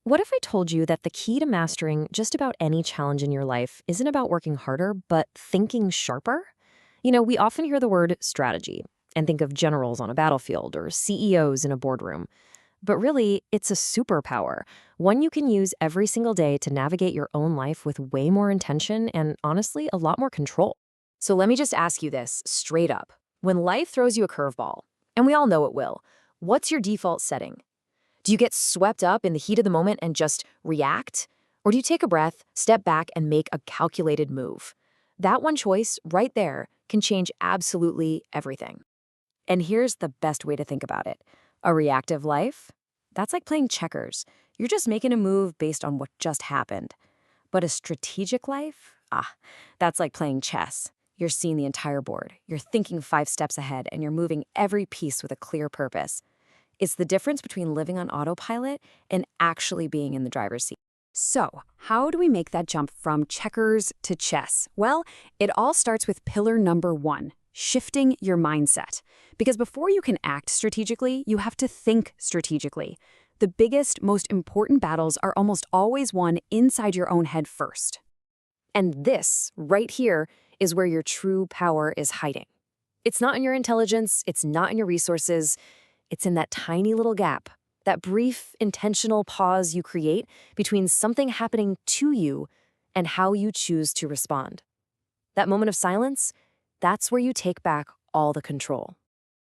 What if I told you that the key to mastering just about any challenge in your life isn't about working harder, but thinking sharper? We often hear the word strategy and think of generals on a battlefield or CEOs in a boardroom. But really, it's a superpower, one you can use every single day to navigate your own life with way more intention and, honestly, a lot more control. So let me just ask you this straight up. When life throws you a curveball, and we all know it will, what's your default setting? Do you get swept up in the heat of the moment and just react? Or do you take a breath, step back, and make a calculated move? That one choice right there can change absolutely everything. And here's the best way to think about it. A reactive life? That's like playing checkers. You're just making a move based on what just happened. But a strategic life? That's like playing chess. You're seeing the entire board. You're thinking 5 steps ahead, and you're moving every piece with a clear purpose. It's the difference between living on autopilot and actually being in the driver's seat. So, how do we make that jump from checkers to chess? Well, it all starts with pillar number 1, shifting your mindset. Because before you can act strategically, you have to think strategically. The biggest, most important battles are almost always won inside your own head first. And this, right here, is where your true power is hiding. It's not in your intelligence, it's not in your resources. It's in that tiny little gap, that brief, intentional pause you create between something happening to you and how you choose to respond. That moment of silence, that's where you take back all the control.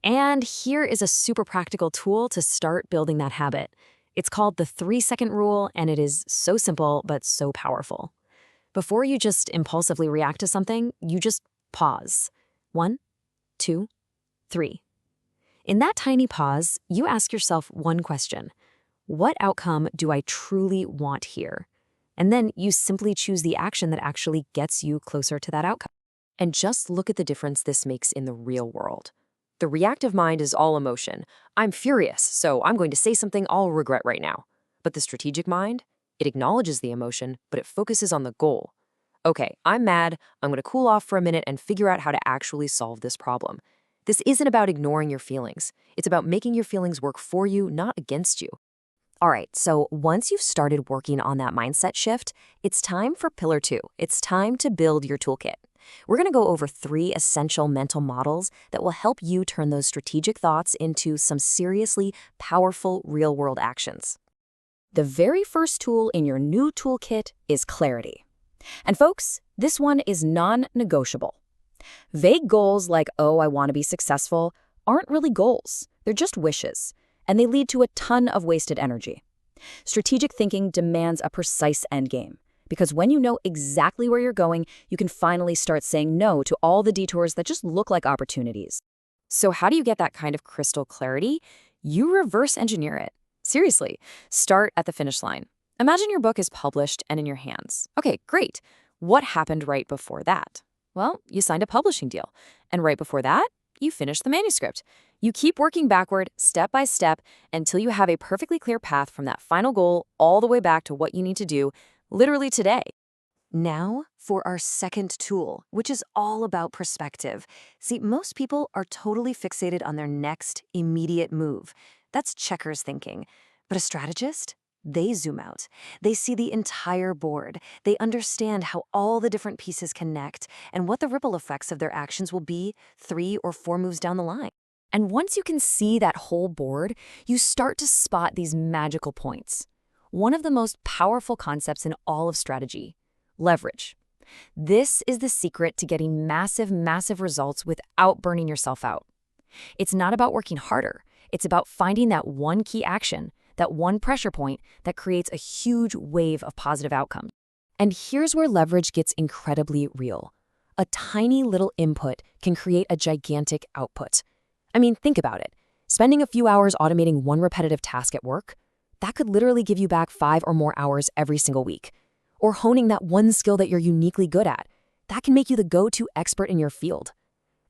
And here is a super practical tool to start building that habit. It's called the 3-second rule, and it is so simple but so powerful. Before you just impulsively react to something, you just pause. 1, 2, 3. In that tiny pause, you ask yourself one question. What outcome do I truly want here? And then you simply choose the action that actually gets you closer to that outcome. And just look at the difference this makes in the real world. The reactive mind is all emotion. I'm furious, so I'm going to say something I'll regret right now. But the strategic mind, it acknowledges the emotion, but it focuses on the goal. Okay, I'm mad. I'm going to cool off for a minute and figure out how to actually solve this problem. This isn't about ignoring your feelings. It's about making your feelings work for you, not against you. All right, so once you've started working on that mindset shift, it's time for pillar 2. It's time to build your toolkit. We're going to go over 3 essential mental models that will help you turn those strategic thoughts into some seriously powerful real-world actions. The very first tool in your new toolkit is clarity. And folks, this one is non-negotiable. Vague goals like, oh, I want to be successful, aren't really goals. They're just wishes, and they lead to a ton of wasted energy. Strategic thinking demands a precise endgame, because when you know exactly where you're going, you can finally start saying no to all the detours that just look like opportunities. So how do you get that kind of crystal clarity? You reverse engineer it. Seriously, start at the finish line. Imagine your book is published and in your hands. Okay, great. What happened right before that? Well, you signed a publishing deal. And right before that, you finished the manuscript. You keep working backward, step by step, until you have a perfectly clear path from that final goal all the way back to what you need to do, literally today. Now for our second tool, which is all about perspective. See, most people are totally fixated on their next immediate move. That's checkers thinking. But a strategist? They zoom out. They see the entire board. They understand how all the different pieces connect and what the ripple effects of their actions will be 3 or 4 moves down the line. And once you can see that whole board, you start to spot these magical points. One of the most powerful concepts in all of strategy: leverage. This is the secret to getting massive, massive results without burning yourself out. It's not about working harder. It's about finding that one key action, that one pressure point that creates a huge wave of positive outcomes. And here's where leverage gets incredibly real. A tiny little input can create a gigantic output. I mean, think about it. Spending a few hours automating one repetitive task at work, that could literally give you back 5 or more hours every single week. Or honing that one skill that you're uniquely good at, that can make you the go-to expert in your field.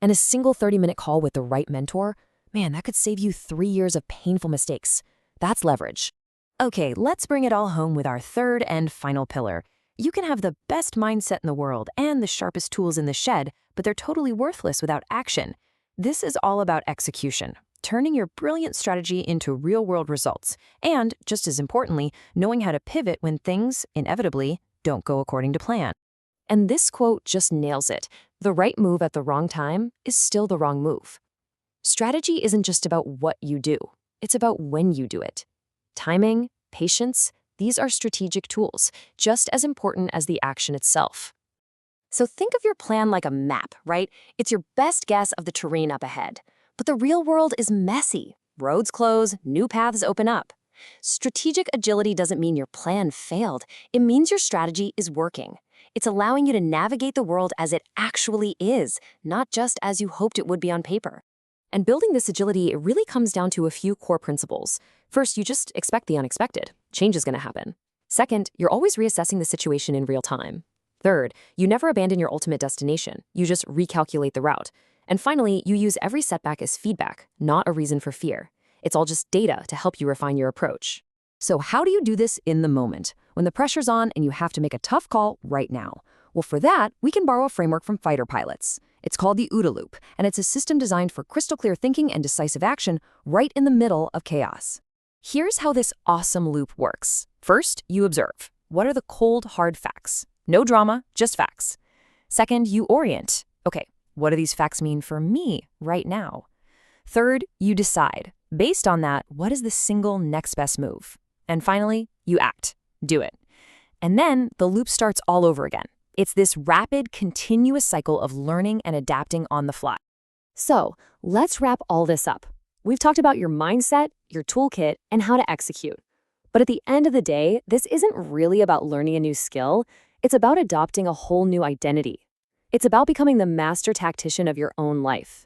And a single 30-minute call with the right mentor, man, that could save you 3 years of painful mistakes. That's leverage. Okay, let's bring it all home with our third and final pillar. You can have the best mindset in the world and the sharpest tools in the shed, but they're totally worthless without action. This is all about execution. turning your brilliant strategy into real-world results, and, just as importantly, knowing how to pivot when things, inevitably, don't go according to plan. And this quote just nails it. The right move at the wrong time is still the wrong move. Strategy isn't just about what you do, it's about when you do it. Timing, patience, these are strategic tools, just as important as the action itself. So think of your plan like a map, right? It's your best guess of the terrain up ahead. But the real world is messy. Roads close, new paths open up. Strategic agility doesn't mean your plan failed. It means your strategy is working. It's allowing you to navigate the world as it actually is, not just as you hoped it would be on paper. And building this agility, it really comes down to a few core principles. First, you just expect the unexpected. Change is going to happen. Second, you're always reassessing the situation in real time. Third, you never abandon your ultimate destination. You just recalculate the route. And finally, you use every setback as feedback, not a reason for fear. It's all just data to help you refine your approach. So how do you do this in the moment, when the pressure's on and you have to make a tough call right now? Well, for that, we can borrow a framework from fighter pilots. It's called the OODA loop, and it's a system designed for crystal clear thinking and decisive action right in the middle of chaos. Here's how this awesome loop works. First, you observe. What are the cold, hard facts? No drama, just facts. Second, you orient. Okay, what do these facts mean for me right now? Third, you decide. Based on that, what is the single next best move? And finally, you act. Do it. And then the loop starts all over again. It's this rapid, continuous cycle of learning and adapting on the fly. So, let's wrap all this up. We've talked about your mindset, your toolkit, and how to execute. But at the end of the day, this isn't really about learning a new skill. It's about adopting a whole new identity. It's about becoming the master tactician of your own life.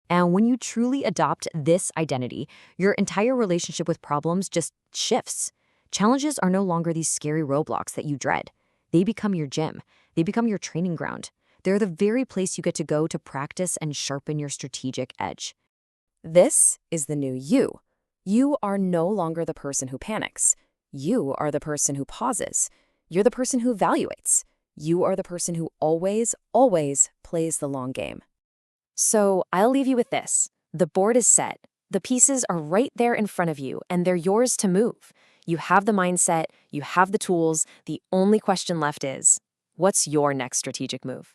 And when you truly adopt this identity, your entire relationship with problems just shifts. Challenges are no longer these scary roadblocks that you dread. They become your gym. They become your training ground. They're the very place you get to go to practice and sharpen your strategic edge. This is the new you. You are no longer the person who panics. You are the person who pauses. You're the person who evaluates. You are the person who always, always plays the long game. So I'll leave you with this. The board is set. The pieces are right there in front of you, and they're yours to move. You have the mindset, you have the tools. The only question left is, what's your next strategic move?